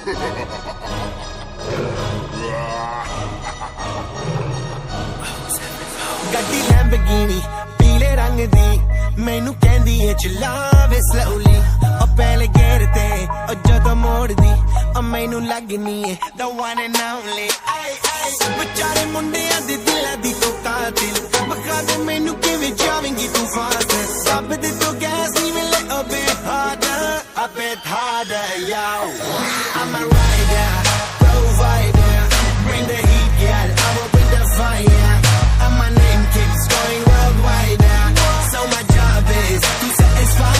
ਗੱਡੀ ਲੈਂਬਰਗਿਨੀ ਪੀਲੇ ਰੰਗ ਦੀ ਮੈਨੂੰ ਕਹਿੰਦੀ ਏ ਚਲਾਵੇ slowly ਉਹ ਪਹਿਲੇ ਗੇਰ ਤੇ ਉਹ ਜਦੋਂ ਮੋੜਦੀ ਉਹ ਮੈਨੂੰ ਲੱਗਨੀ ਏ the one and only ਵਿਚਾਰੇ ਮੁੰਡਿਆਂ ਦੇ ਦਿਲਾਂ ਦੀ ਤੂੰ ਕਾਤਿਲ ਬਖਾ ਦੇ ਮੈਨੂੰ ਕਿਵੇਂ ਜਾਵੇਂਗੀ ਤੂੰ ਫਾਸਟ ਸਭ ਦੇ ਤੋਂ ਗੈਸ ਨਹੀਂ ਮਿਲੇ a bit harder yo I'm a rider provider bring the heat girl I will bring the fire and my name keeps going worldwide so my job is to satisfy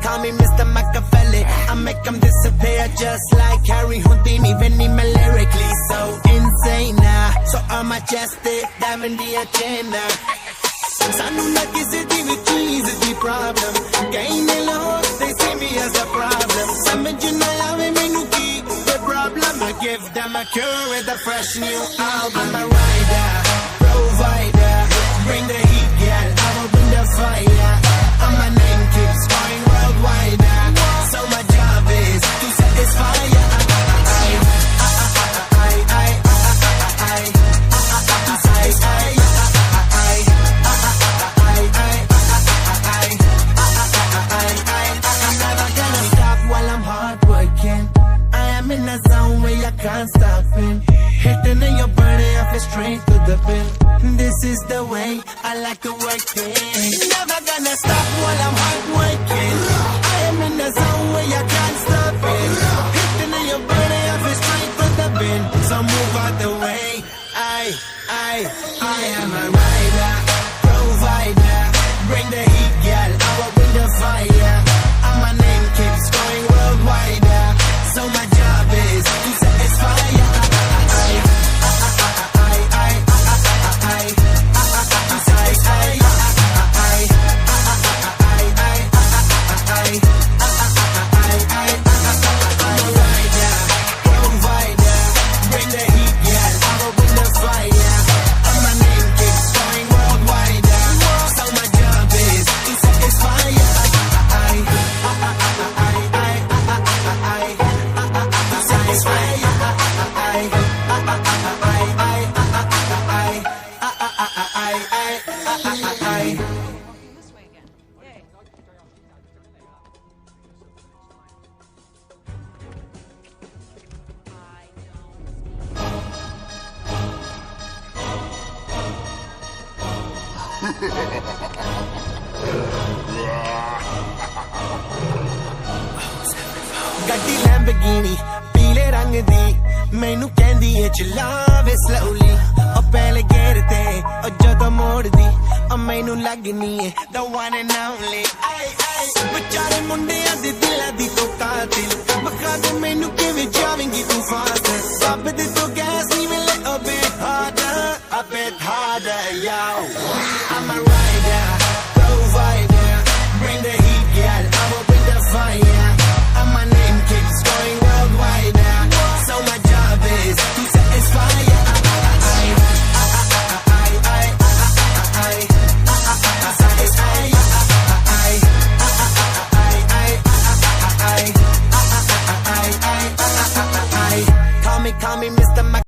Call me Mr. Machiavelli I make them disappear just like Harry Houdini Veni me lyrically so insane so I'm majestic diamond the agenda Sanu na kisi di vi cheese di problem Gain the Lord they see me as a problem Samajh na aave mainu ki the problem I give them a cure with a fresh new album I'm a rider provider bring the heat girl I will bring the fire and my name keeps going worldwide so my job is to satisfy I'm never gonna stop while I'm hard working I am in a zone where I can't stop it hitting and you're burning off it straight to the bin this is the way I like to work it never gonna stop while I'm hard working I am in the zone where I can't stop it hitting and you're burning off it straight to the bin so move out the way I am a rider provider bring the heat girl I will bring the fire and my name keeps going worldwide so my job is to satisfy ਗੱਡੀ Lamborghini ਪੀਲੇ ਰੰਗ ਦੀ ਮੈਨੂੰ ਕਹਿੰਦੀ ਏ ਚਲਾਵੇ slowly ਉਹ ਪਹਿਲੇ ਗੇਰ ਤੇ ਉਹ ਜਦੋਂ ਮੋੜਦੀ ਉਹ ਮੈਨੂੰ ਲੱਗਨੀ ਏ the one and only ਵਿਚਾਰੇ ਮੁੰਡਿਆਂ ਦੇ ਦਿਲਾਂ ਦੀ ਤੂੰ ਕਾਤਿਲ ਬਖਾ ਦੇ ਮੈਨੂੰ ਕਿਵੇਂ ਜਾਵੇਂਗੀ ਤੂੰ ਫਾਸਟ ਸਭ ਦੇ ਤੋਂ ਗੈਸ ਨਹੀਂ ਮਿਲੇ a bit harder yo I'm a